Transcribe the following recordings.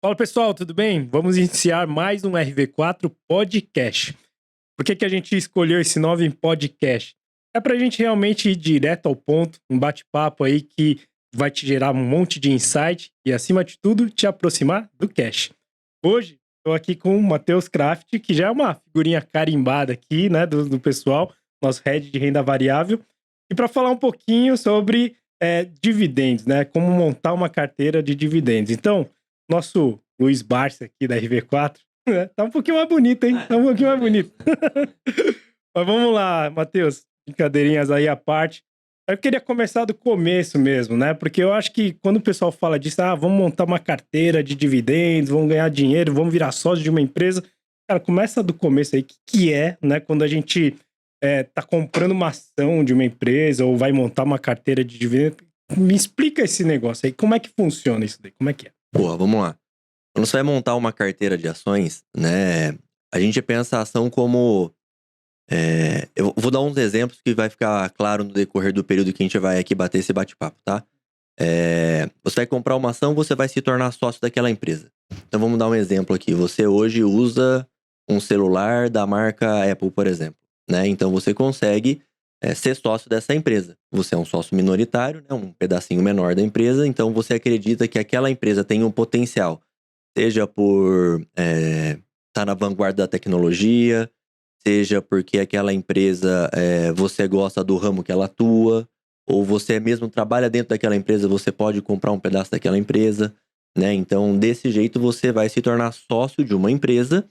Fala pessoal, tudo bem? Vamos iniciar mais um RV4 Podcast. Por que a gente escolheu esse nome em podcast? É para a gente realmente ir direto ao ponto, um bate-papo aí que vai te gerar um monte de insight e, acima de tudo, te aproximar do cash. Hoje, estou aqui com o Matheus Craft, que já é uma figurinha carimbada aqui, né, do pessoal, nosso head de renda variável, e para falar um pouquinho sobre dividendos, né, como montar uma carteira de dividendos. Então, nosso Luiz Barça aqui da RV4, né? Tá um pouquinho mais bonito, hein? Tá um pouquinho mais bonito. Mas vamos lá, Matheus. Brincadeirinhas aí à parte. Eu queria começar do começo mesmo, né? Porque eu acho que quando o pessoal fala disso, vamos montar uma carteira de dividendos, vamos ganhar dinheiro, vamos virar sócio de uma empresa. Cara, começa do começo aí. O que é, né? Quando a gente tá comprando uma ação de uma empresa ou vai montar uma carteira de dividendos. Me explica esse negócio aí. Como é que funciona isso daí? Como é que é? Boa, vamos lá. Quando você vai montar uma carteira de ações, né, a gente pensa a ação como... eu vou dar uns exemplos que vai ficar claro no decorrer do período que a gente vai aqui bater esse bate-papo, tá? Você vai comprar uma ação, você vai se tornar sócio daquela empresa. Então vamos dar um exemplo aqui. Você hoje usa um celular da marca Apple, por exemplo, né? Então você consegue ser sócio dessa empresa. Você é um sócio minoritário, né? Um pedacinho menor da empresa, então você acredita que aquela empresa tem um potencial, seja por estar na vanguarda da tecnologia, seja porque aquela empresa, você gosta do ramo que ela atua, ou você mesmo trabalha dentro daquela empresa, você pode comprar um pedaço daquela empresa, né? Então, desse jeito, você vai se tornar sócio de uma empresa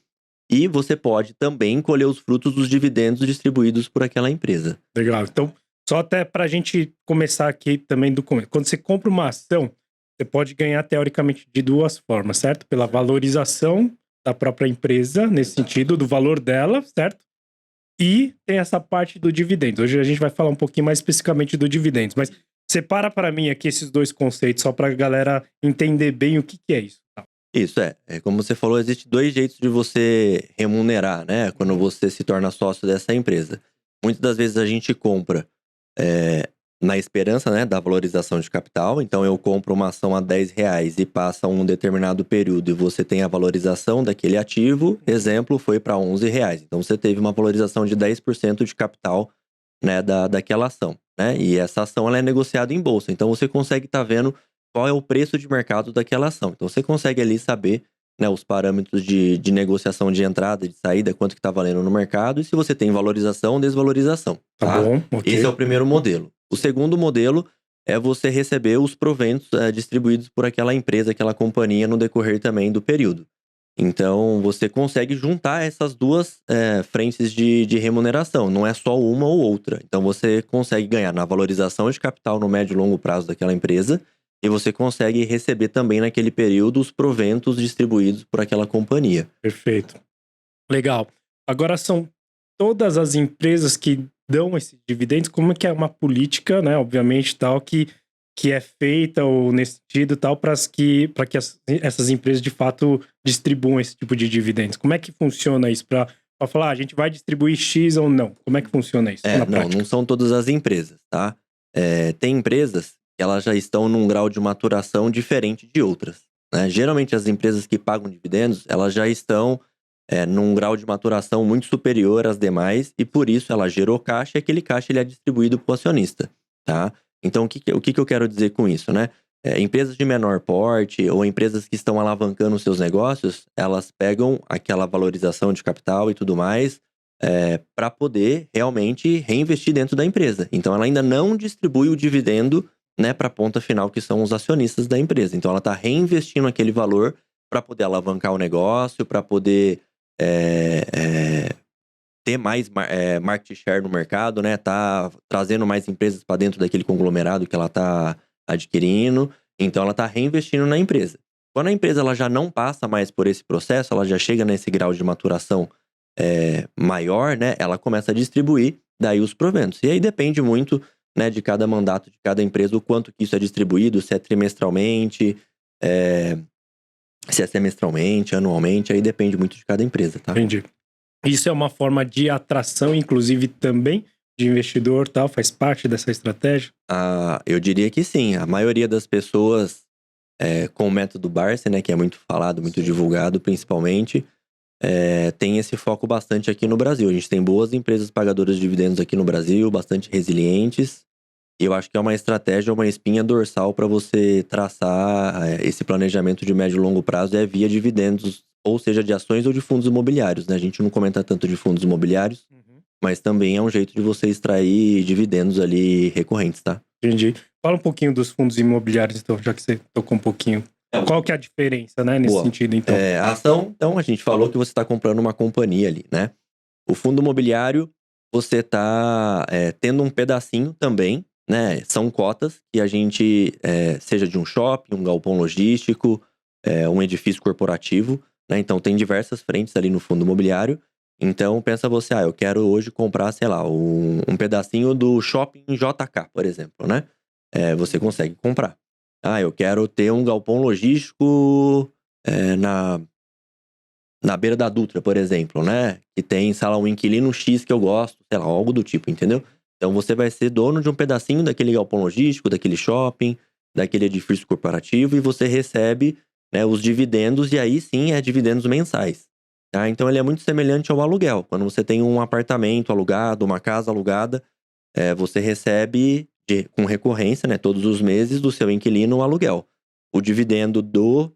e você pode também colher os frutos dos dividendos distribuídos por aquela empresa. Legal. Então, só até para a gente começar aqui também do começo. Quando você compra uma ação, você pode ganhar teoricamente de duas formas, certo? Pela valorização da própria empresa, nesse sentido, do valor dela, certo? E tem essa parte do dividendo. Hoje a gente vai falar um pouquinho mais especificamente do dividendos, mas separa para mim aqui esses dois conceitos, só para a galera entender bem o que é isso. Isso como você falou, existe dois jeitos de você remunerar, né? Quando você se torna sócio dessa empresa. Muitas das vezes a gente compra na esperança, né, da valorização de capital. Então eu compro uma ação a R$10 e passa um determinado período e você tem a valorização daquele ativo. Exemplo, foi para R$11. Então você teve uma valorização de 10% de capital, né, daquela ação, né? E essa ação ela é negociada em bolsa. Então você consegue estar vendo qual é o preço de mercado daquela ação. Então você consegue ali saber, né, os parâmetros de negociação de entrada, de saída, quanto que está valendo no mercado, e se você tem valorização ou desvalorização. Tá bom, ok. Esse é o primeiro modelo. O segundo modelo é você receber os proventos distribuídos por aquela empresa, aquela companhia no decorrer também do período. Então você consegue juntar essas duas frentes de remuneração, não é só uma ou outra. Então você consegue ganhar na valorização de capital no médio e longo prazo daquela empresa, e você consegue receber também naquele período os proventos distribuídos por aquela companhia. Perfeito. Legal. Agora são todas as empresas que dão esses dividendos, como é que é uma política, né, obviamente, tal, que é feita ou nesse sentido, tal, para que essas empresas de fato distribuam esse tipo de dividendos? Como é que funciona isso? Para falar, a gente vai distribuir X ou não? Como é que funciona isso na prática? Não são todas as empresas, tá? Tem empresas que elas já estão num grau de maturação diferente de outras, né? Geralmente as empresas que pagam dividendos, elas já estão num grau de maturação muito superior às demais e por isso ela gerou caixa e aquele caixa ele é distribuído para o acionista, tá? Então o que eu quero dizer com isso, né? Empresas de menor porte ou empresas que estão alavancando seus negócios, elas pegam aquela valorização de capital e tudo mais para poder realmente reinvestir dentro da empresa. Então ela ainda não distribui o dividendo, né, para a ponta final, que são os acionistas da empresa. Então ela está reinvestindo aquele valor para poder alavancar o negócio, para poder ter mais market share no mercado, né? Tá trazendo mais empresas para dentro daquele conglomerado que ela está adquirindo. Então ela está reinvestindo na empresa. Quando a empresa ela já não passa mais por esse processo, ela já chega nesse grau de maturação maior, né? Ela começa a distribuir daí os proventos. E aí depende muito, né, de cada mandato, de cada empresa, o quanto que isso é distribuído, se é trimestralmente, se é semestralmente, anualmente, aí depende muito de cada empresa, tá? Entendi. Isso é uma forma de atração, inclusive, também de investidor, tal? Faz parte dessa estratégia? Eu diria que sim. A maioria das pessoas com o método Barsi, né, que é muito falado, muito divulgado, principalmente, tem esse foco bastante aqui no Brasil. A gente tem boas empresas pagadoras de dividendos aqui no Brasil, bastante resilientes. E eu acho que é uma estratégia, uma espinha dorsal para você traçar esse planejamento de médio e longo prazo via dividendos, ou seja, de ações ou de fundos imobiliários, né? A gente não comenta tanto de fundos imobiliários, mas também é um jeito de você extrair dividendos ali recorrentes, tá? Entendi. Fala um pouquinho dos fundos imobiliários, então, já que você tocou um pouquinho. Qual que é a diferença, né, nesse sentido, então? A ação, então, a gente falou que você está comprando uma companhia ali, né? O fundo imobiliário, você está tendo um pedacinho também, né? São cotas que a gente, seja de um shopping, um galpão logístico, um edifício corporativo, né? Então, tem diversas frentes ali no fundo imobiliário. Então, pensa você, eu quero hoje comprar, sei lá, um pedacinho do shopping JK, por exemplo, né? Você consegue comprar. Eu quero ter um galpão logístico na beira da Dutra, por exemplo, né? Que tem, sei lá, um inquilino X que eu gosto, sei lá, algo do tipo, entendeu? Então você vai ser dono de um pedacinho daquele galpão logístico, daquele shopping, daquele edifício corporativo e você recebe, né, os dividendos e aí sim dividendos mensais. Tá? Então ele é muito semelhante ao aluguel. Quando você tem um apartamento alugado, uma casa alugada, você recebe com recorrência, né, todos os meses do seu inquilino o aluguel. O dividendo do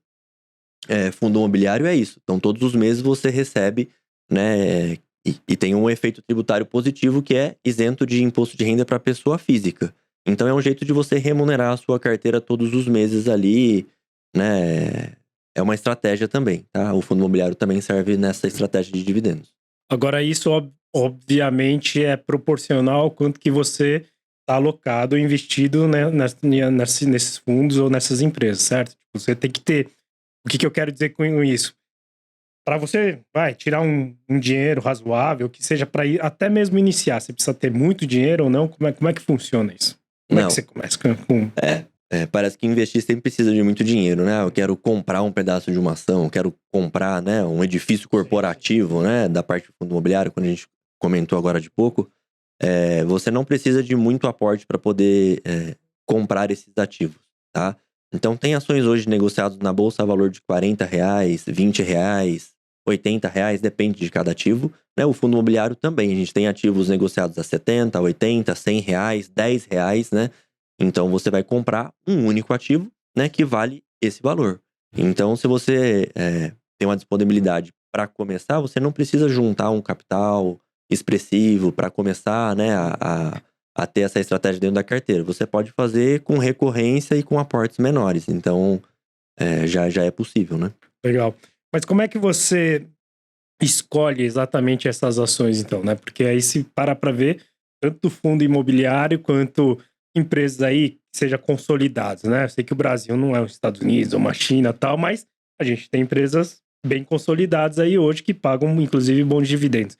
fundo imobiliário é isso. Então, todos os meses você recebe, né, e tem um efeito tributário positivo que é isento de imposto de renda para pessoa física. Então, é um jeito de você remunerar a sua carteira todos os meses ali, né? É uma estratégia também, tá? O fundo imobiliário também serve nessa estratégia de dividendos. Agora, isso obviamente é proporcional ao quanto que você está alocado, investido, né, nesses fundos ou nessas empresas, certo? Você tem que ter... O que eu quero dizer com isso? Para você, tirar um dinheiro razoável, que seja para até mesmo iniciar, você precisa ter muito dinheiro ou não? Como é que funciona isso? Como é que você começa com... Parece que investir sempre precisa de muito dinheiro, né? Eu quero comprar um pedaço de uma ação, eu quero comprar, né, um edifício corporativo, né, da parte do fundo imobiliário, quando a gente comentou agora de pouco. Você não precisa de muito aporte para poder comprar esses ativos, tá? Então, tem ações hoje negociadas na bolsa a valor de R$40, R$20, R$80, depende de cada ativo. Né? O fundo imobiliário também, a gente tem ativos negociados a R$70, R$80, R$100, R$10, né? Então, você vai comprar um único ativo, né, que vale esse valor. Então, se você tem uma disponibilidade para começar, você não precisa juntar um capital expressivo para começar, né, a ter essa estratégia dentro da carteira. Você pode fazer com recorrência e com aportes menores. Então, já é possível, né? Legal. Mas como é que você escolhe exatamente essas ações, então, né? Porque aí se para ver, tanto fundo imobiliário quanto empresas aí que sejam consolidadas, né? Eu sei que o Brasil não é os Estados Unidos ou uma China e tal, mas a gente tem empresas bem consolidadas aí hoje que pagam, inclusive, bons dividendos.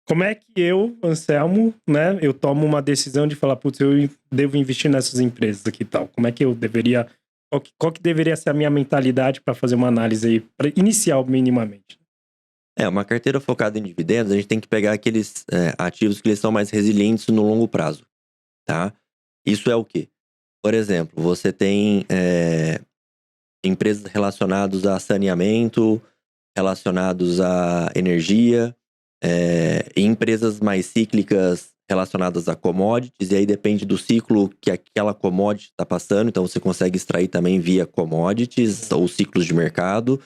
Como é que eu, Anselmo, né, eu tomo uma decisão de falar, putz, eu devo investir nessas empresas aqui e tal? Como é que eu deveria... Qual que deveria ser a minha mentalidade para fazer uma análise aí, para iniciar minimamente? Uma carteira focada em dividendos, a gente tem que pegar aqueles ativos que eles são mais resilientes no longo prazo, tá? Isso é o quê? Por exemplo, você tem empresas relacionadas a saneamento, relacionados à energia, e empresas mais cíclicas relacionadas a commodities, e aí depende do ciclo que aquela commodity está passando, então você consegue extrair também via commodities ou ciclos de mercado,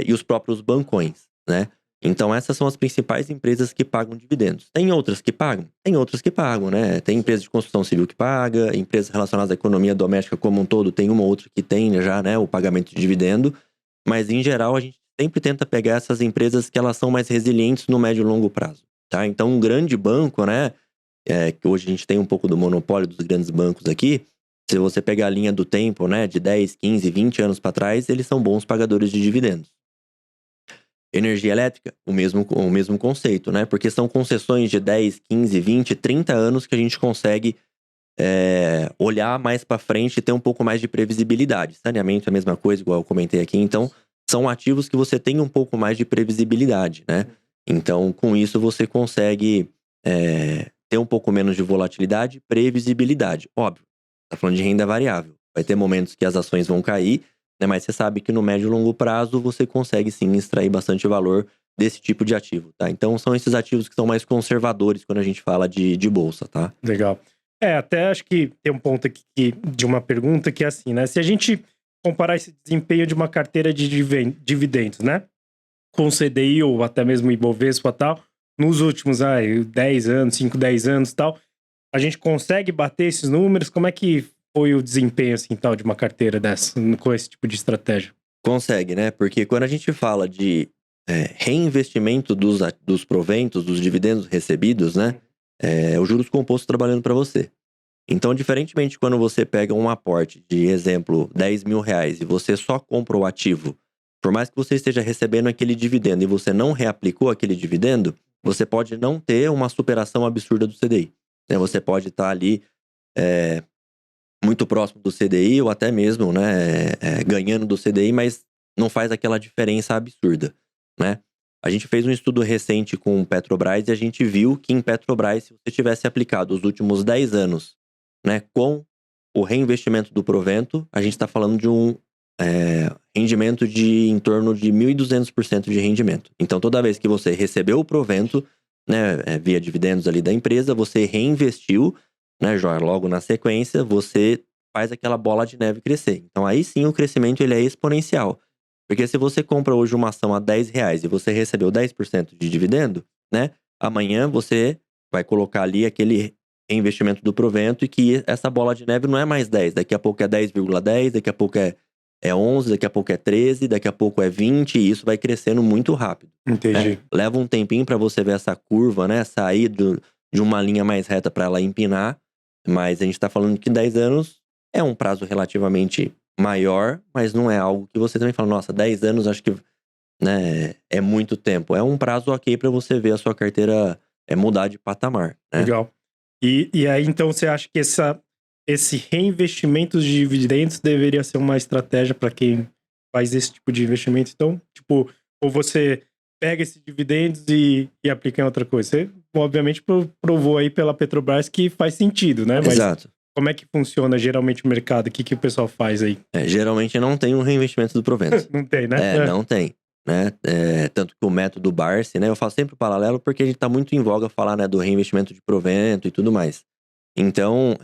e os próprios bancões, né? Então essas são as principais empresas que pagam dividendos. Tem outras que pagam? Tem outras que pagam, né? Tem empresa de construção civil que paga, empresas relacionadas à economia doméstica como um todo, tem uma ou outra que tem já, né, o pagamento de dividendo, mas em geral a gente sempre tenta pegar essas empresas que elas são mais resilientes no médio e longo prazo, tá? Então um grande banco, né, que hoje a gente tem um pouco do monopólio dos grandes bancos aqui, se você pegar a linha do tempo, né, de 10, 15, 20 anos para trás, eles são bons pagadores de dividendos. Energia elétrica, o mesmo conceito, né? Porque são concessões de 10, 15, 20, 30 anos que a gente consegue olhar mais para frente e ter um pouco mais de previsibilidade. Saneamento é a mesma coisa, igual eu comentei aqui. Então, são ativos que você tem um pouco mais de previsibilidade, né? Então, com isso, você consegue ter um pouco menos de volatilidade, previsibilidade. Óbvio, tá falando de renda variável. Vai ter momentos que as ações vão cair, né? Mas você sabe que no médio e longo prazo você consegue sim extrair bastante valor desse tipo de ativo, tá? Então são esses ativos que são mais conservadores quando a gente fala de bolsa, tá? Legal. Até acho que tem um ponto aqui de uma pergunta que é assim, né? Se a gente comparar esse desempenho de uma carteira de dividendos, né? Com o CDI ou até mesmo o Ibovespa e tal, nos últimos 10 anos, 5, 10 anos e tal, a gente consegue bater esses números? Como é que foi o desempenho, assim, tal, de uma carteira dessa, com esse tipo de estratégia? Consegue, né? Porque quando a gente fala de reinvestimento dos proventos, dos dividendos recebidos, né? O juros composto trabalhando para você. Então, diferentemente quando você pega um aporte de, exemplo, 10 mil reais e você só compra o ativo, por mais que você esteja recebendo aquele dividendo e você não reaplicou aquele dividendo, você pode não ter uma superação absurda do CDI. Né? Você pode estar ali muito próximo do CDI ou até mesmo ganhando do CDI, mas não faz aquela diferença absurda, né? A gente fez um estudo recente com Petrobras e a gente viu que em Petrobras, se você tivesse aplicado os últimos 10 anos, né, com o reinvestimento do provento, a gente está falando de um rendimento de em torno de 1.200% de rendimento. Então, toda vez que você recebeu o provento, né, via dividendos ali da empresa, você reinvestiu, né, logo na sequência, você faz aquela bola de neve crescer. Então, aí sim o crescimento ele é exponencial. Porque se você compra hoje uma ação a 10 reais e você recebeu 10% de dividendo, né, amanhã você vai colocar ali aquele reinvestimento do provento e que essa bola de neve não é mais 10, daqui a pouco é 10,10, daqui a pouco é 11, daqui a pouco é 13, daqui a pouco é 20 e isso vai crescendo muito rápido. Entendi. Né? Leva um tempinho para você ver essa curva, né, sair de uma linha mais reta para ela empinar, mas a gente está falando que 10 anos é um prazo relativamente maior, mas não é algo que você também fala, nossa, 10 anos acho que, né, é muito tempo. É um prazo ok para você ver a sua carteira mudar de patamar. Né? Legal. E aí, então, você acha que esse reinvestimento de dividendos deveria ser uma estratégia para quem faz esse tipo de investimento? Então, tipo, ou você pega esses dividendos e aplica em outra coisa? Você, obviamente, provou aí pela Petrobras que faz sentido, né? Mas Exato. como é que funciona geralmente o mercado? O que o pessoal faz aí? Geralmente não tem um reinvestimento do provento. Não tem, né? Não tem. Né? Tanto que o método Barsi, né? Eu faço sempre o paralelo porque a gente está muito em voga falar, né, do reinvestimento de provento e tudo mais. Então,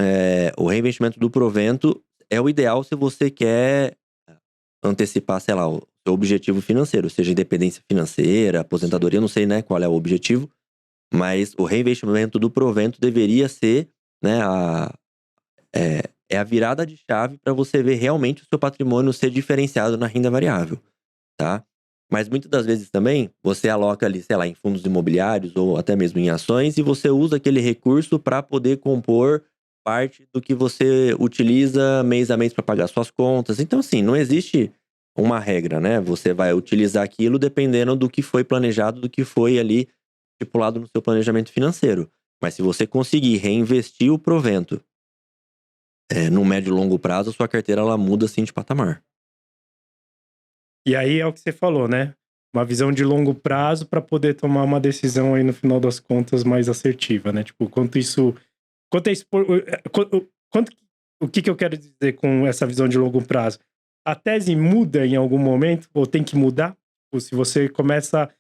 o reinvestimento do provento é o ideal se você quer antecipar, sei lá, o seu objetivo financeiro, seja independência financeira, aposentadoria, não sei, né, qual é o objetivo, mas o reinvestimento do provento deveria ser, né, a virada de chave para você ver realmente o seu patrimônio ser diferenciado na renda variável, tá? Mas muitas das vezes também, você aloca ali, sei lá, em fundos imobiliários ou até mesmo em ações e você usa aquele recurso para poder compor parte do que você utiliza mês a mês para pagar suas contas. Então, assim, não existe uma regra, né? Você vai utilizar aquilo dependendo do que foi planejado, do que foi ali estipulado no seu planejamento financeiro. Mas se você conseguir reinvestir o provento no médio e longo prazo, a sua carteira ela muda assim de patamar. E aí é o que você falou, né? Uma visão de longo prazo para poder tomar uma decisão aí no final das contas mais assertiva, né? Tipo, o que eu quero dizer com essa visão de longo prazo? A tese muda em algum momento ou tem que mudar? Ou se você começa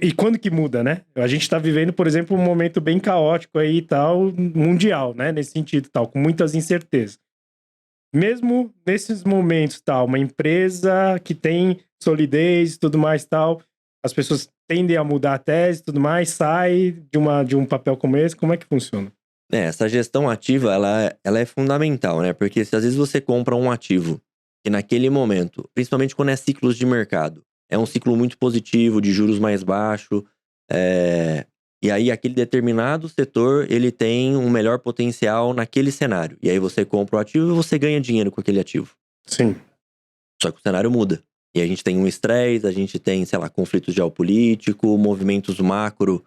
e quando que muda, né? A gente tá vivendo, por exemplo, um momento bem caótico aí e tal, mundial, né? Nesse sentido tal, com muitas incertezas. Mesmo nesses momentos, tal, uma empresa que tem solidez e tudo mais, tal, as pessoas tendem a mudar a tese e tudo mais, sai de um papel como esse, como é que funciona? Essa gestão ativa, ela é fundamental, né? Porque se às vezes você compra um ativo que naquele momento, principalmente quando é ciclos de mercado, é um ciclo muito positivo, de juros mais baixo, e aí aquele determinado setor, ele tem um melhor potencial naquele cenário. E aí você compra o ativo e você ganha dinheiro com aquele ativo. Sim. Só que o cenário muda. E a gente tem um estresse, a gente tem, sei lá, conflitos geopolíticos, movimentos macro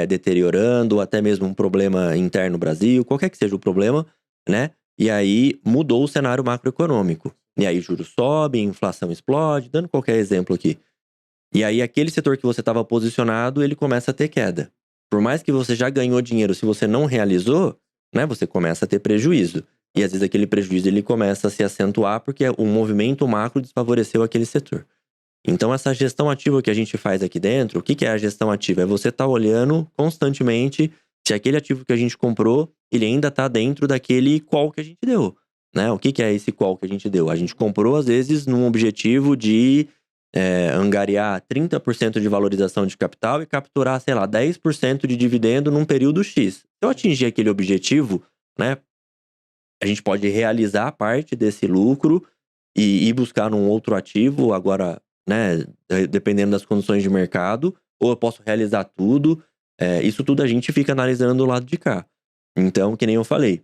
deteriorando, até mesmo um problema interno no Brasil, qualquer que seja o problema, né? E aí mudou o cenário macroeconômico. E aí juros sobem, inflação explode, dando qualquer exemplo aqui. E aí aquele setor que você estava posicionado, ele começa a ter queda. Por mais que você já ganhou dinheiro, se você não realizou, né, você começa a ter prejuízo. E às vezes aquele prejuízo ele começa a se acentuar porque o movimento macro desfavoreceu aquele setor. Então essa gestão ativa que a gente faz aqui dentro, o que é a gestão ativa? É você estar olhando constantemente se aquele ativo que a gente comprou, ele ainda está dentro daquele call que a gente deu, né? O que é esse call que a gente deu? A gente comprou, às vezes, num objetivo de angariar 30% de valorização de capital e capturar, sei lá, 10% de dividendo num período X. Se eu atingir aquele objetivo, né, a gente pode realizar parte desse lucro e ir buscar num outro ativo, agora, né, dependendo das condições de mercado, ou eu posso realizar tudo. Isso tudo a gente fica analisando do lado de cá. Então, que nem eu falei,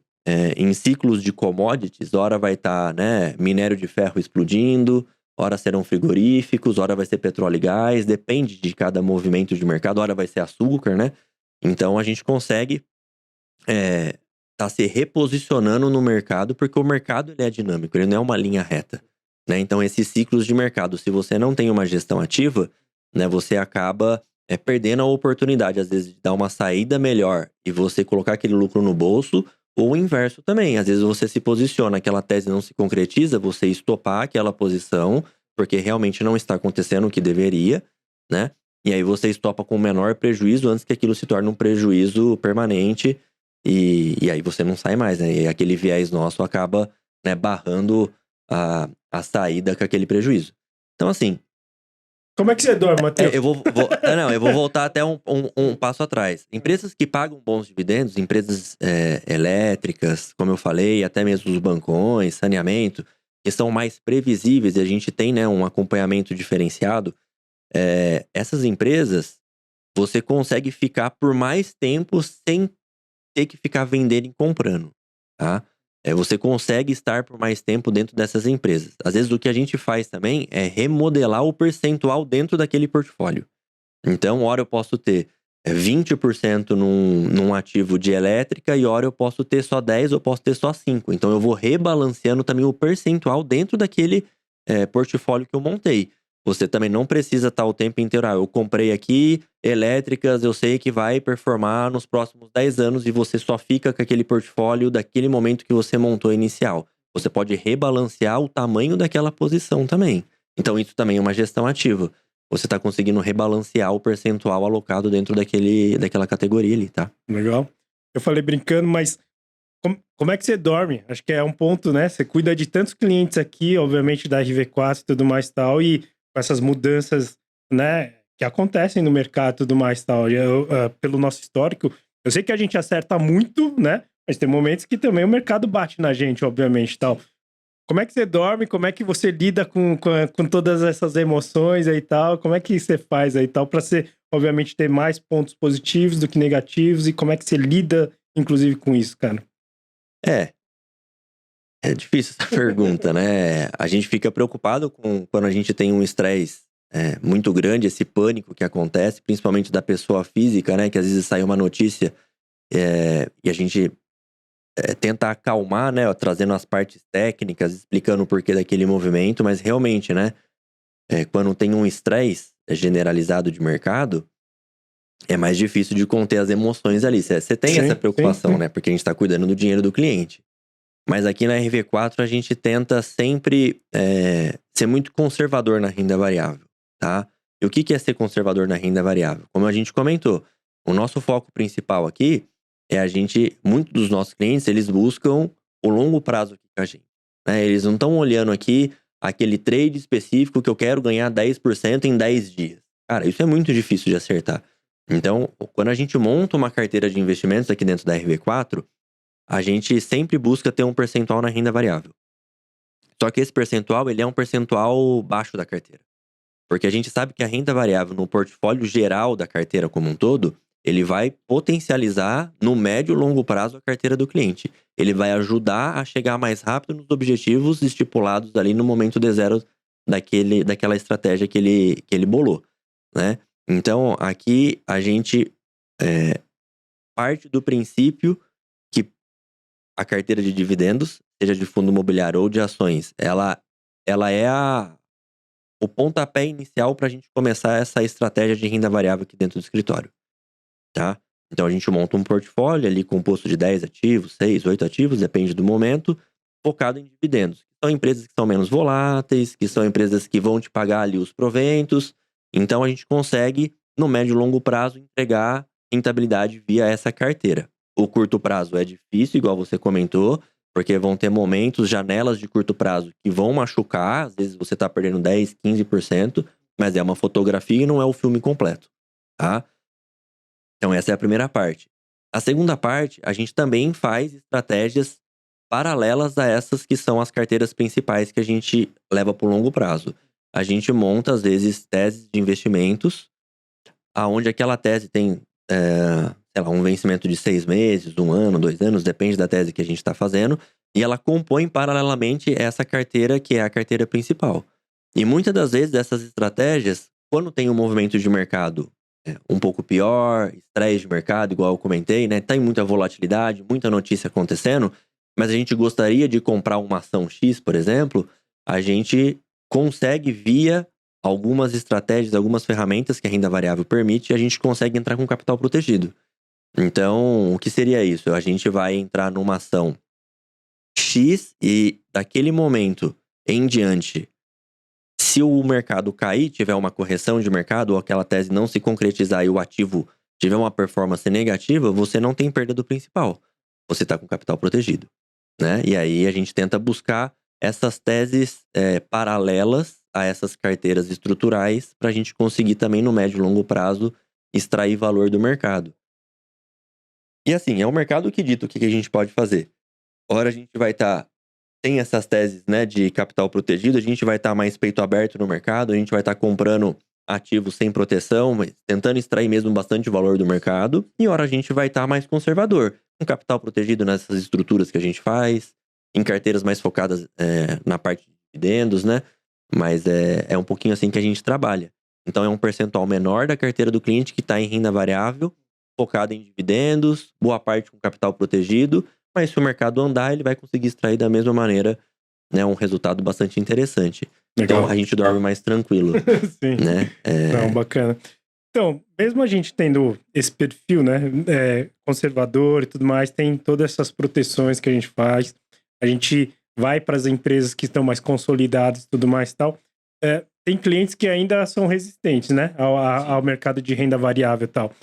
em ciclos de commodities, hora vai estar, né, minério de ferro explodindo, hora serão frigoríficos, hora vai ser petróleo e gás, depende de cada movimento de mercado, hora vai ser açúcar, né? Então, a gente consegue tá se reposicionando no mercado, porque o mercado ele é dinâmico, ele não é uma linha reta, né? Então, esses ciclos de mercado, se você não tem uma gestão ativa, né, você acaba perdendo a oportunidade, às vezes, de dar uma saída melhor e você colocar aquele lucro no bolso, ou o inverso também. Às vezes você se posiciona, aquela tese não se concretiza, você estopar aquela posição, porque realmente não está acontecendo o que deveria, né? E aí você estopa com menor prejuízo antes que aquilo se torne um prejuízo permanente e aí você não sai mais, né? E aquele viés nosso acaba, né, barrando a saída com aquele prejuízo. Então, assim, Como é que você dorme, Matheus? eu vou voltar até um passo atrás. Empresas que pagam bons dividendos, empresas elétricas, como eu falei, até mesmo os bancões, saneamento, que são mais previsíveis e a gente tem, né, um acompanhamento diferenciado. Essas empresas, você consegue ficar por mais tempo sem ter que ficar vendendo e comprando, tá? Você consegue estar por mais tempo dentro dessas empresas. Às vezes o que a gente faz também é remodelar o percentual dentro daquele portfólio. Então, hora eu posso ter 20% num ativo de elétrica e hora eu posso ter só 10% ou posso ter só 5%. Então, eu vou rebalanceando também o percentual dentro daquele portfólio que eu montei. Você também não precisa estar o tempo inteiro, eu comprei aqui elétricas, eu sei que vai performar nos próximos 10 anos e você só fica com aquele portfólio daquele momento que você montou inicial. Você pode rebalancear o tamanho daquela posição também. Então, isso também é uma gestão ativa. Você está conseguindo rebalancear o percentual alocado dentro daquela categoria ali, tá? Legal. Eu falei brincando, mas como é que você dorme? Acho que é um ponto, né? Você cuida de tantos clientes aqui, obviamente da RV4 e tudo mais e tal, e com essas mudanças, né, que acontecem no mercado e tudo mais e tal. Pelo nosso histórico, eu sei que a gente acerta muito, né? Mas tem momentos que também o mercado bate na gente, obviamente e tal. Como é que você dorme? Como é que você lida com todas essas emoções aí e tal? Como é que você faz aí e tal? Pra você, obviamente, ter mais pontos positivos do que negativos. E como é que você lida, inclusive, com isso, cara? É difícil essa pergunta, né? A gente fica preocupado quando a gente tem um estresse muito grande, esse pânico que acontece, principalmente da pessoa física, né? Que às vezes sai uma notícia e a gente tenta acalmar, né? Trazendo as partes técnicas, explicando o porquê daquele movimento, mas realmente, né? Quando tem um estresse generalizado de mercado, é mais difícil de conter as emoções ali. Você tem essa preocupação, sim. né? Porque a gente tá cuidando do dinheiro do cliente. Mas aqui na RV4 a gente tenta sempre ser muito conservador na renda variável, tá? E o que é ser conservador na renda variável? Como a gente comentou, o nosso foco principal aqui muitos dos nossos clientes, eles buscam o longo prazo aqui com a gente, né? Eles não estão olhando aqui aquele trade específico que eu quero ganhar 10% em 10 dias. Cara, isso é muito difícil de acertar. Então, quando a gente monta uma carteira de investimentos aqui dentro da RV4, a gente sempre busca ter um percentual na renda variável. Só que esse percentual, ele é um percentual baixo da carteira. Porque a gente sabe que a renda variável no portfólio geral da carteira como um todo, ele vai potencializar no médio e longo prazo a carteira do cliente. Ele vai ajudar a chegar mais rápido nos objetivos estipulados ali no momento de zero daquela estratégia que ele bolou, né? Então, aqui a gente parte do princípio que a carteira de dividendos, seja de fundo imobiliário ou de ações, ela é o pontapé inicial para a gente começar essa estratégia de renda variável aqui dentro do escritório, tá? Então a gente monta um portfólio ali composto de 10 ativos, 6, 8 ativos, depende do momento, focado em dividendos. São empresas que são menos voláteis, que são empresas que vão te pagar ali os proventos. Então a gente consegue, no médio e longo prazo, entregar rentabilidade via essa carteira. O curto prazo é difícil, igual você comentou, porque vão ter momentos, janelas de curto prazo que vão machucar. Às vezes você está perdendo 10, 15%, mas é uma fotografia e não é o filme completo, tá? Então essa é a primeira parte. A segunda parte, a gente também faz estratégias paralelas a essas que são as carteiras principais que a gente leva para o longo prazo. A gente monta, às vezes, teses de investimentos, aonde aquela tese tem, sei lá, um vencimento de 6 meses, 1 ano, 2 anos, depende da tese que a gente está fazendo, e ela compõe paralelamente essa carteira que é a carteira principal. E muitas das vezes dessas estratégias, quando tem um movimento de mercado um pouco pior, estresse de mercado, igual eu comentei, né? Tem muita volatilidade, muita notícia acontecendo, mas a gente gostaria de comprar uma ação X, por exemplo, a gente consegue via algumas estratégias, algumas ferramentas que a renda variável permite, a gente consegue entrar com capital protegido. Então, o que seria isso? A gente vai entrar numa ação X e daquele momento em diante, se o mercado cair, tiver uma correção de mercado ou aquela tese não se concretizar e o ativo tiver uma performance negativa, você não tem perda do principal. Você está com capital protegido, né? E aí a gente tenta buscar essas teses paralelas a essas carteiras estruturais para a gente conseguir também no médio e longo prazo extrair valor do mercado. E assim, é o mercado que dita o que a gente pode fazer. Ora a gente vai estar... tem essas teses, né, de capital protegido, a gente vai estar mais peito aberto no mercado, a gente vai estar comprando ativos sem proteção, mas tentando extrair mesmo bastante valor do mercado. E ora a gente vai estar mais conservador, com capital protegido nessas estruturas que a gente faz, em carteiras mais focadas na parte de dividendos, né? Mas é um pouquinho assim que a gente trabalha. Então é um percentual menor da carteira do cliente que está em renda variável, focado em dividendos, boa parte com capital protegido, mas se o mercado andar, ele vai conseguir extrair da mesma maneira, né, um resultado bastante interessante. Legal. Então a gente dorme mais tranquilo. Sim. Né? Não, bacana. Então, mesmo a gente tendo esse perfil, né, conservador e tudo mais, tem todas essas proteções que a gente faz. A gente vai para as empresas que estão mais consolidadas e tudo mais e tal. Tem clientes que ainda são resistentes, né, ao mercado de renda variável e tal.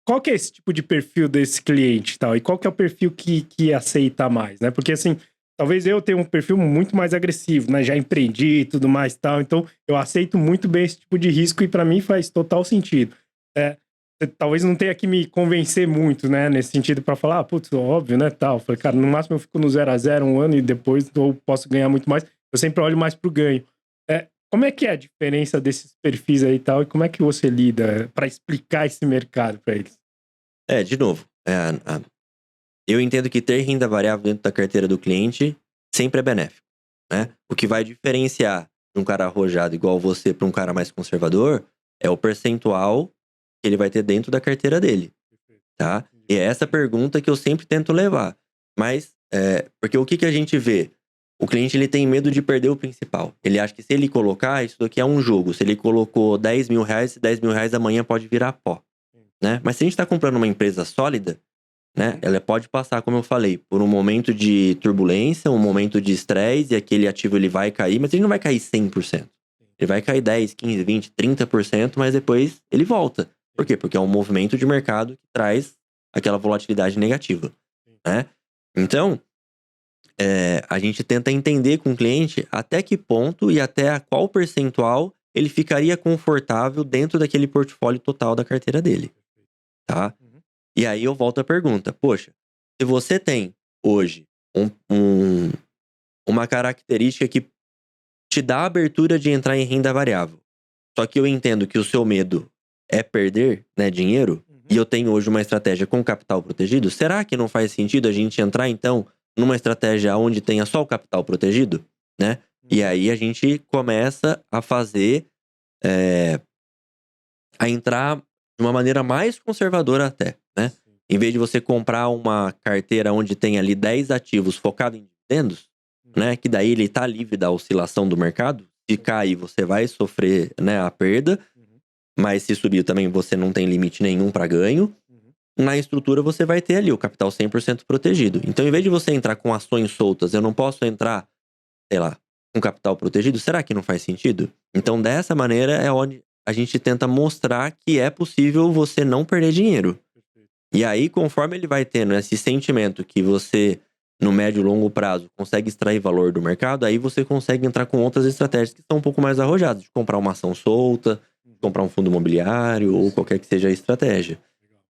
Qual que é esse tipo de perfil desse cliente e tal? E qual que é o perfil que aceita mais, né? Porque, assim, talvez eu tenha um perfil muito mais agressivo, né? Já empreendi e tudo mais e tal. Então, eu aceito muito bem esse tipo de risco e para mim faz total sentido. Você talvez não tenha que me convencer muito, né? Nesse sentido, para falar, putz, óbvio, né? Tal. Falei, cara, no máximo eu fico no 0 a 0 um ano e depois eu posso ganhar muito mais. Eu sempre olho mais pro ganho. Como é que é a diferença desses perfis aí e tal? E como é que você lida para explicar esse mercado para eles? De novo, eu entendo que ter renda variável dentro da carteira do cliente sempre é benéfico, né? O que vai diferenciar de um cara arrojado igual você para um cara mais conservador é o percentual que ele vai ter dentro da carteira dele, tá? E é essa pergunta que eu sempre tento levar. Mas, porque o que a gente vê? O cliente, ele tem medo de perder o principal. Ele acha que se ele colocar, isso daqui é um jogo. Se ele colocou 10 mil reais, 10 mil reais amanhã pode virar pó, né? Mas se a gente está comprando uma empresa sólida, né? Ela pode passar, como eu falei, por um momento de turbulência, um momento de estresse, e aquele ativo ele vai cair, mas ele não vai cair 100%. Ele vai cair 10, 15, 20, 30%, mas depois ele volta. Por quê? Porque é um movimento de mercado que traz aquela volatilidade negativa, né? Então, a gente tenta entender com o cliente até que ponto e até a qual percentual ele ficaria confortável dentro daquele portfólio total da carteira dele, tá? E aí eu volto à pergunta, poxa, se você tem hoje uma característica que te dá a abertura de entrar em renda variável, só que eu entendo que o seu medo é perder, né, dinheiro, e eu tenho hoje uma estratégia com capital protegido, será que não faz sentido a gente entrar, então, numa estratégia onde tenha só o capital protegido, né? E aí a gente começa a fazer, a entrar de uma maneira mais conservadora até, né? Em vez de você comprar uma carteira onde tem ali 10 ativos focados em dividendos, né? Que daí ele tá livre da oscilação do mercado. Se cair, você vai sofrer, né, a perda. Mas se subir também, você não tem limite nenhum para ganho. na estrutura você vai ter ali o capital 100% protegido. Então, em vez de você entrar com ações soltas, eu não posso entrar, sei lá, com capital protegido? Será que não faz sentido? Então, dessa maneira é onde a gente tenta mostrar que é possível você não perder dinheiro. E aí, conforme ele vai tendo esse sentimento que você, no médio e longo prazo, consegue extrair valor do mercado, aí você consegue entrar com outras estratégias que são um pouco mais arrojadas, de comprar uma ação solta, comprar um fundo imobiliário ou qualquer que seja a estratégia.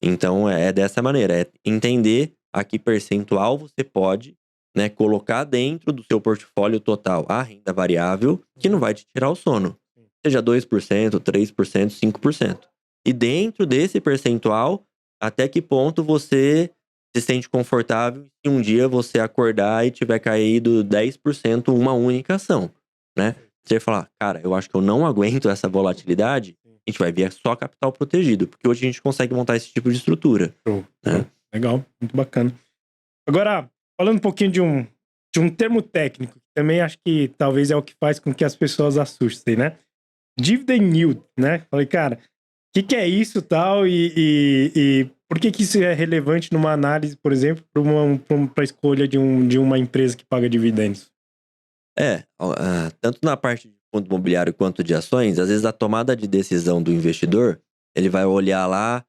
Então, é dessa maneira, é entender a que percentual você pode, né, colocar dentro do seu portfólio total a renda variável, que não vai te tirar o sono. Seja 2%, 3%, 5%. E dentro desse percentual, até que ponto você se sente confortável se um dia você acordar e tiver caído 10% uma única ação, né? Você falar, cara, eu acho que eu não aguento essa volatilidade, a gente vai ver só capital protegido, porque hoje a gente consegue montar esse tipo de estrutura. Show. Né? Legal, muito bacana. Agora, falando um pouquinho de um termo técnico, que também acho que talvez é o que faz com que as pessoas assustem, né? Dividend yield, né? Falei, cara, o que é isso tal e por que isso é relevante numa análise, por exemplo, para a escolha de uma empresa que paga dividendos? Tanto na parte de fundo imobiliário quanto de ações, às vezes a tomada de decisão do investidor, ele vai olhar lá,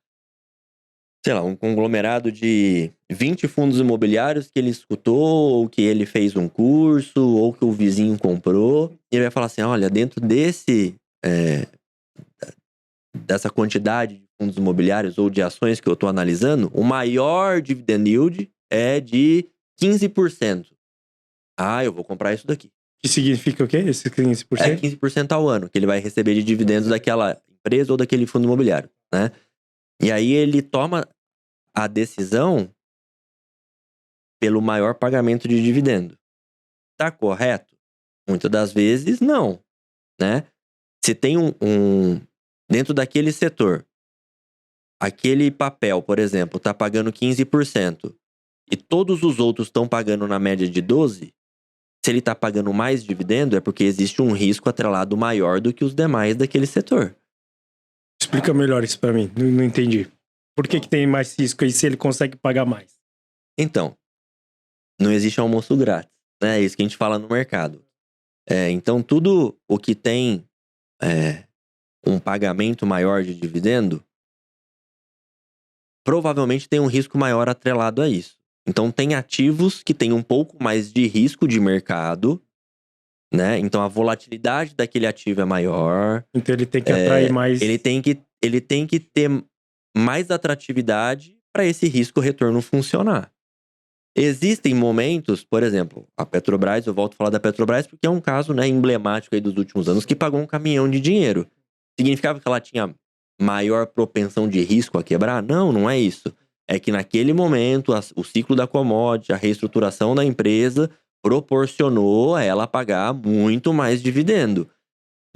sei lá, um conglomerado de 20 fundos imobiliários que ele escutou, ou que ele fez um curso, ou que o vizinho comprou, e ele vai falar assim, olha, dentro dessa quantidade de fundos imobiliários ou de ações que eu estou analisando, o maior dividend yield é de 15%. Ah, eu vou comprar isso daqui. Que significa o quê? Esse 15%? É 15% ao ano que ele vai receber de dividendos daquela empresa ou daquele fundo imobiliário, né? E aí ele toma a decisão pelo maior pagamento de dividendo. Tá correto? Muitas das vezes, não, né? Se tem dentro daquele setor, aquele papel, por exemplo, tá pagando 15% e todos os outros estão pagando na média de 12%, se ele tá pagando mais dividendo, é porque existe um risco atrelado maior do que os demais daquele setor. Explica melhor isso para mim, não entendi. Por que tem mais risco aí se ele consegue pagar mais? Então, não existe almoço grátis, né? É isso que a gente fala no mercado. Então, tudo o que tem um pagamento maior de dividendo, provavelmente tem um risco maior atrelado a isso. Então, tem ativos que têm um pouco mais de risco de mercado, né? Então, a volatilidade daquele ativo é maior. Então, ele tem que atrair mais... Ele tem que ter mais atratividade para esse risco-retorno funcionar. Existem momentos, por exemplo, a Petrobras, eu volto a falar da Petrobras porque é um caso, né, emblemático aí dos últimos anos, que pagou um caminhão de dinheiro. Significava que ela tinha maior propensão de risco a quebrar? Não, não é isso. É que naquele momento, o ciclo da commodity, a reestruturação da empresa, proporcionou a ela pagar muito mais dividendo.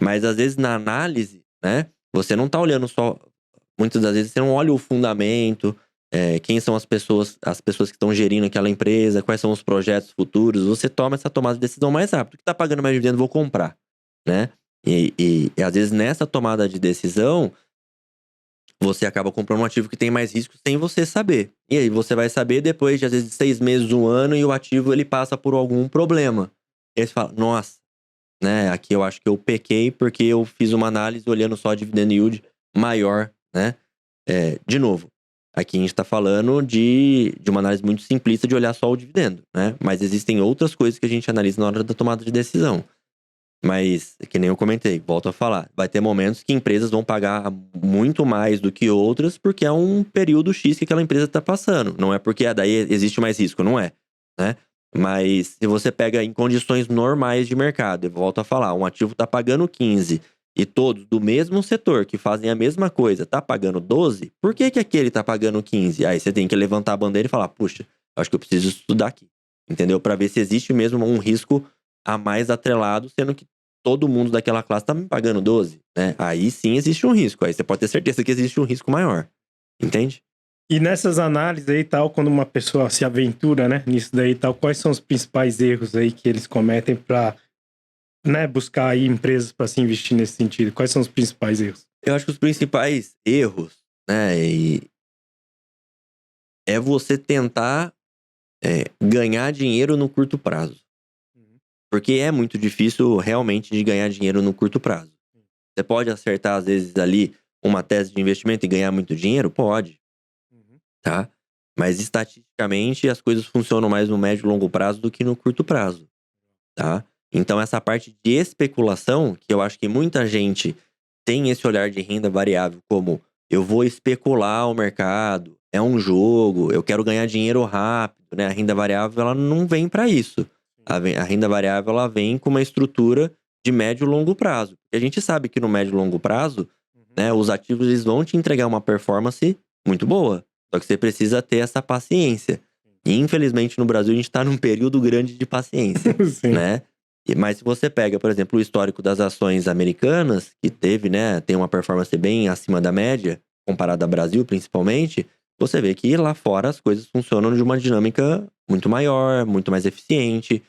Mas às vezes na análise, né, você não tá olhando só... Muitas das vezes você não olha o fundamento, quem são as pessoas que estão gerindo aquela empresa, quais são os projetos futuros. Você toma essa tomada de decisão mais rápido. O que tá pagando mais dividendo, vou comprar, né? E às vezes nessa tomada de decisão, você acaba comprando um ativo que tem mais risco sem você saber. E aí você vai saber depois de às vezes 6 meses, 1 ano, e o ativo ele passa por algum problema. E aí você fala, nossa, né? Aqui eu acho que eu pequei porque eu fiz uma análise olhando só a dividend yield maior, né? De novo, aqui a gente está falando de uma análise muito simplista de olhar só o dividendo, né? Mas existem outras coisas que a gente analisa na hora da tomada de decisão. Mas, que nem eu comentei, volto a falar, vai ter momentos que empresas vão pagar muito mais do que outras porque é um período X que aquela empresa está passando. Não é porque daí existe mais risco, não é, né? Mas se você pega em condições normais de mercado, eu volto a falar, um ativo está pagando 15 e todos do mesmo setor que fazem a mesma coisa tá pagando 12, por que aquele tá pagando 15? Aí você tem que levantar a bandeira e falar, puxa, acho que eu preciso estudar aqui, entendeu? Para ver se existe mesmo um risco a mais atrelado, sendo que todo mundo daquela classe tá me pagando 12, né? Aí sim existe um risco, aí você pode ter certeza que existe um risco maior, entende? E nessas análises aí tal, quando uma pessoa se aventura, né, nisso daí tal, quais são os principais erros aí que eles cometem para, né, buscar aí empresas para se investir nesse sentido? Quais são os principais erros? Eu acho que os principais erros, né, é você tentar ganhar dinheiro no curto prazo. Porque é muito difícil realmente de ganhar dinheiro no curto prazo. Você pode acertar, às vezes, ali uma tese de investimento e ganhar muito dinheiro? Pode, tá? Mas estatisticamente as coisas funcionam mais no médio e longo prazo do que no curto prazo, tá? Então essa parte de especulação, que eu acho que muita gente tem esse olhar de renda variável como eu vou especular o mercado, é um jogo, eu quero ganhar dinheiro rápido, né? A renda variável, ela não vem para isso. A renda variável, ela vem com uma estrutura de médio e longo prazo. E a gente sabe que no médio e longo prazo, né, os ativos eles vão te entregar uma performance muito boa. Só que você precisa ter essa paciência. E infelizmente no Brasil a gente está num período grande de paciência, né? Mas se você pega, por exemplo, o histórico das ações americanas, que teve, né, tem uma performance bem acima da média, comparado ao Brasil principalmente, você vê que lá fora as coisas funcionam de uma dinâmica muito maior, muito mais eficiente.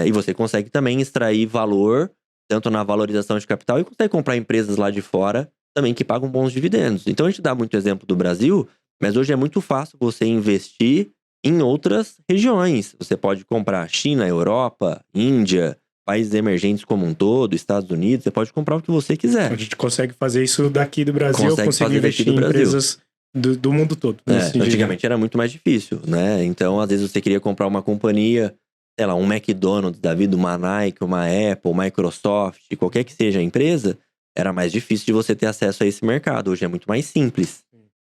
E você consegue também extrair valor, tanto na valorização de capital, e consegue comprar empresas lá de fora também que pagam bons dividendos. Então a gente dá muito exemplo do Brasil, mas hoje é muito fácil você investir em outras regiões. Você pode comprar China, Europa, Índia, países emergentes como um todo, Estados Unidos, você pode comprar o que você quiser. A gente consegue fazer isso daqui do Brasil, conseguir investir em empresas do mundo todo. Antigamente era muito mais difícil, né? Então, às vezes você queria comprar uma companhia, sei lá, um McDonald's da vida, uma Nike, uma Apple, Microsoft, qualquer que seja a empresa, era mais difícil de você ter acesso a esse mercado. Hoje é muito mais simples,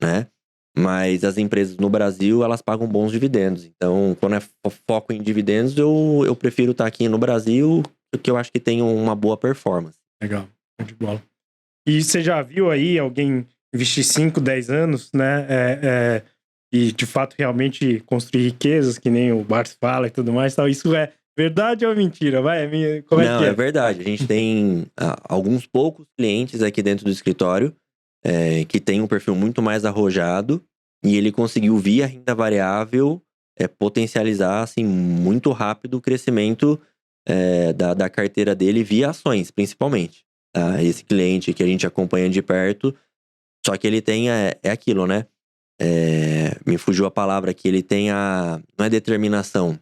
né? Mas as empresas no Brasil, elas pagam bons dividendos. Então, quando é foco em dividendos, eu prefiro estar aqui no Brasil, porque eu acho que tem uma boa performance. Legal, de bola. E você já viu aí alguém investir 5, 10 anos, né? E de fato realmente construir riquezas, que nem o Bart fala e tudo mais, tal. Isso é verdade ou mentira? Como é que é? É verdade. A gente tem alguns poucos clientes aqui dentro do escritório que tem um perfil muito mais arrojado e ele conseguiu, via renda variável, potencializar assim, muito rápido o crescimento da carteira dele via ações, principalmente. Tá? Esse cliente que a gente acompanha de perto, só que ele tem aquilo, né? Me fugiu a palavra aqui, ele tem não é determinação,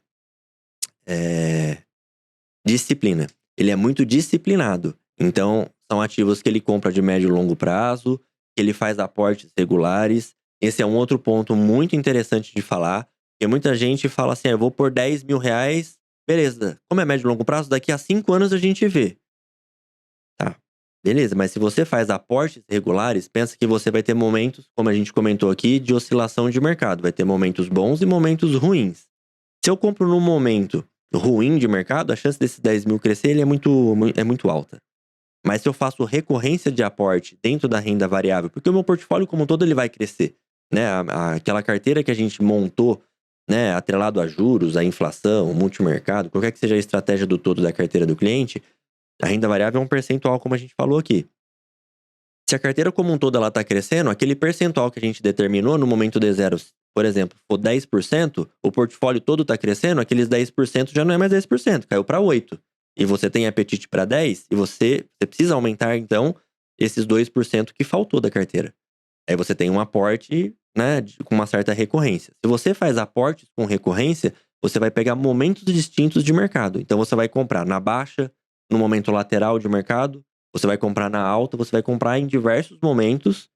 disciplina. Ele é muito disciplinado. Então, são ativos que ele compra de médio e longo prazo, que ele faz aportes regulares. Esse é um outro ponto muito interessante de falar, porque muita gente fala assim, eu vou pôr 10 mil reais, beleza. Como é médio e longo prazo, daqui a 5 anos a gente vê. Tá, beleza, mas se você faz aportes regulares, pensa que você vai ter momentos, como a gente comentou aqui, de oscilação de mercado. Vai ter momentos bons e momentos ruins. Se eu compro num momento ruim de mercado, a chance desses 10 mil crescer ele é muito alta. Mas se eu faço recorrência de aporte dentro da renda variável, porque o meu portfólio como um todo ele vai crescer, né? Aquela carteira que a gente montou, né, atrelado a juros, a inflação, multimercado, qualquer que seja a estratégia do todo da carteira do cliente, a renda variável é um percentual, como a gente falou aqui. Se a carteira como um todo ela está crescendo, aquele percentual que a gente determinou no momento D0, por exemplo, for 10%, o portfólio todo está crescendo, aqueles 10% já não é mais 10%, caiu para 8%. E você tem apetite para 10%, e você precisa aumentar, então, esses 2% que faltou da carteira. Aí você tem um aporte, né, com uma certa recorrência. Se você faz aportes com recorrência, você vai pegar momentos distintos de mercado. Então você vai comprar na baixa, no momento lateral de mercado, você vai comprar na alta, você vai comprar em diversos momentos,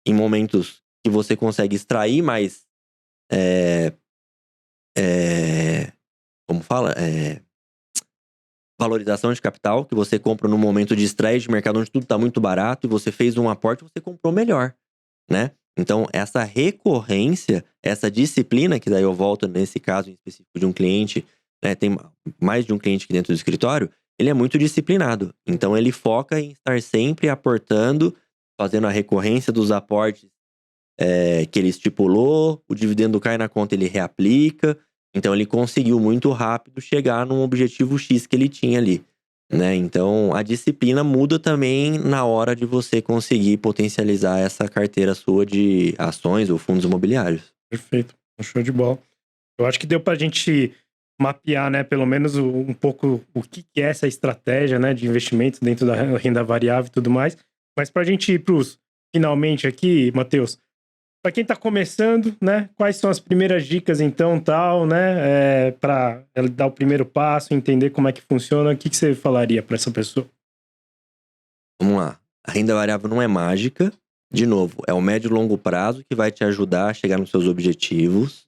em momentos que você consegue extrair mais, como fala? Valorização de capital, que você compra no momento de estresse de mercado onde tudo está muito barato e você fez um aporte, você comprou melhor, né? Então, essa recorrência, essa disciplina, que daí eu volto nesse caso em específico de um cliente, né, tem mais de um cliente aqui dentro do escritório, ele é muito disciplinado. Então, ele foca em estar sempre aportando, fazendo a recorrência dos aportes que ele estipulou, o dividendo cai na conta, ele reaplica. Então, ele conseguiu muito rápido chegar num objetivo X que ele tinha ali, né? Então, a disciplina muda também na hora de você conseguir potencializar essa carteira sua de ações ou fundos imobiliários. Perfeito, show de bola. Eu acho que deu pra gente mapear, né, pelo menos um pouco o que é essa estratégia, né, de investimento dentro da renda variável e tudo mais. Mas pra gente ir pros finalmente aqui, Matheus, para quem tá começando, né? Quais são as primeiras dicas, então, tal, né? Para ela dar o primeiro passo, entender como é que funciona, o que você falaria para essa pessoa? Vamos lá. A renda variável não é mágica. De novo, é o médio e longo prazo que vai te ajudar a chegar nos seus objetivos.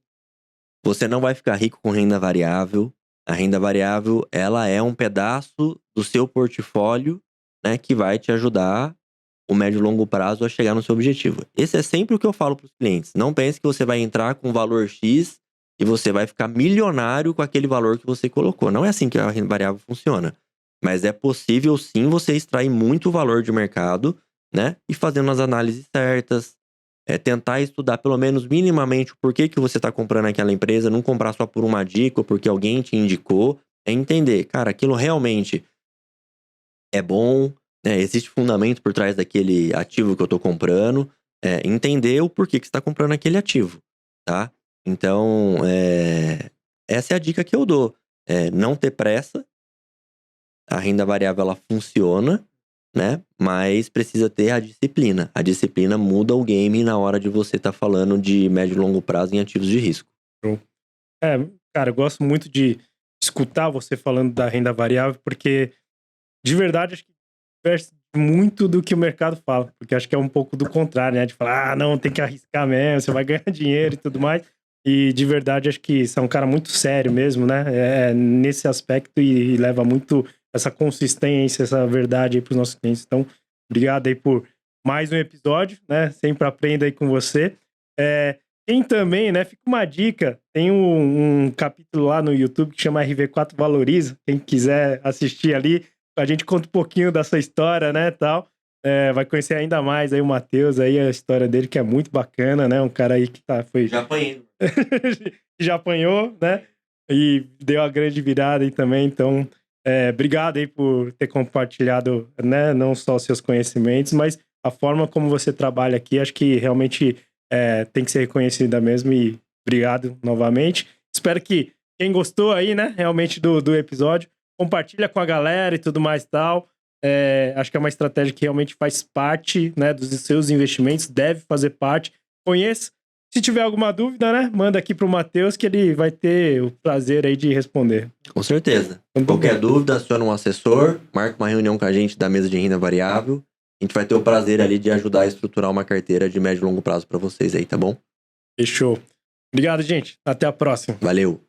Você não vai ficar rico com renda variável. A renda variável, ela é um pedaço do seu portfólio, né, que vai te ajudar o médio e longo prazo a chegar no seu objetivo. Esse é sempre o que eu falo para os clientes. Não pense que você vai entrar com um valor X e você vai ficar milionário com aquele valor que você colocou. Não é assim que a renda variável funciona. Mas é possível sim você extrair muito valor de mercado, né? E fazendo as análises certas, tentar estudar pelo menos minimamente o porquê que você está comprando aquela empresa, não comprar só por uma dica ou porque alguém te indicou, é entender, cara, aquilo realmente é bom, né? Existe fundamento por trás daquele ativo que eu estou comprando, entender o porquê que você está comprando aquele ativo, tá? Então, essa é a dica que eu dou. Não ter pressa, a renda variável ela funciona, né? Mas precisa ter a disciplina. A disciplina muda o game na hora de você estar falando de médio e longo prazo em ativos de risco. Cara, eu gosto muito de escutar você falando da renda variável, porque de verdade acho que diverge muito do que o mercado fala, porque acho que é um pouco do contrário, né? De falar, não, tem que arriscar mesmo, você vai ganhar dinheiro e tudo mais. E de verdade acho que você é um cara muito sério mesmo, né? Nesse aspecto e leva muito essa consistência, essa verdade aí pros nossos clientes. Então, obrigado aí por mais um episódio, né? Sempre aprendo aí com você. Tem também, né? Fica uma dica, tem um capítulo lá no YouTube que chama RV4 Valoriza. Quem quiser assistir ali, a gente conta um pouquinho dessa história, né, tal. Vai conhecer ainda mais aí o Matheus, aí a história dele, que é muito bacana, né? Um cara aí que foi... Já apanhei. Já apanhou, né? E deu a grande virada aí também. Então, obrigado aí por ter compartilhado, né? Não só os seus conhecimentos, mas a forma como você trabalha aqui, acho que realmente tem que ser reconhecida mesmo. E obrigado novamente. Espero que quem gostou aí, né? Realmente do episódio, compartilha com a galera e tudo mais e tal. Acho que é uma estratégia que realmente faz parte, né, dos seus investimentos, deve fazer parte. Conheça. Se tiver alguma dúvida, né, manda aqui pro Matheus que ele vai ter o prazer aí de responder. Com certeza. Qualquer dúvida, aciona um assessor, marca uma reunião com a gente da mesa de renda variável. A gente vai ter o prazer ali de ajudar a estruturar uma carteira de médio e longo prazo para vocês aí, tá bom? Fechou. Obrigado, gente. Até a próxima. Valeu.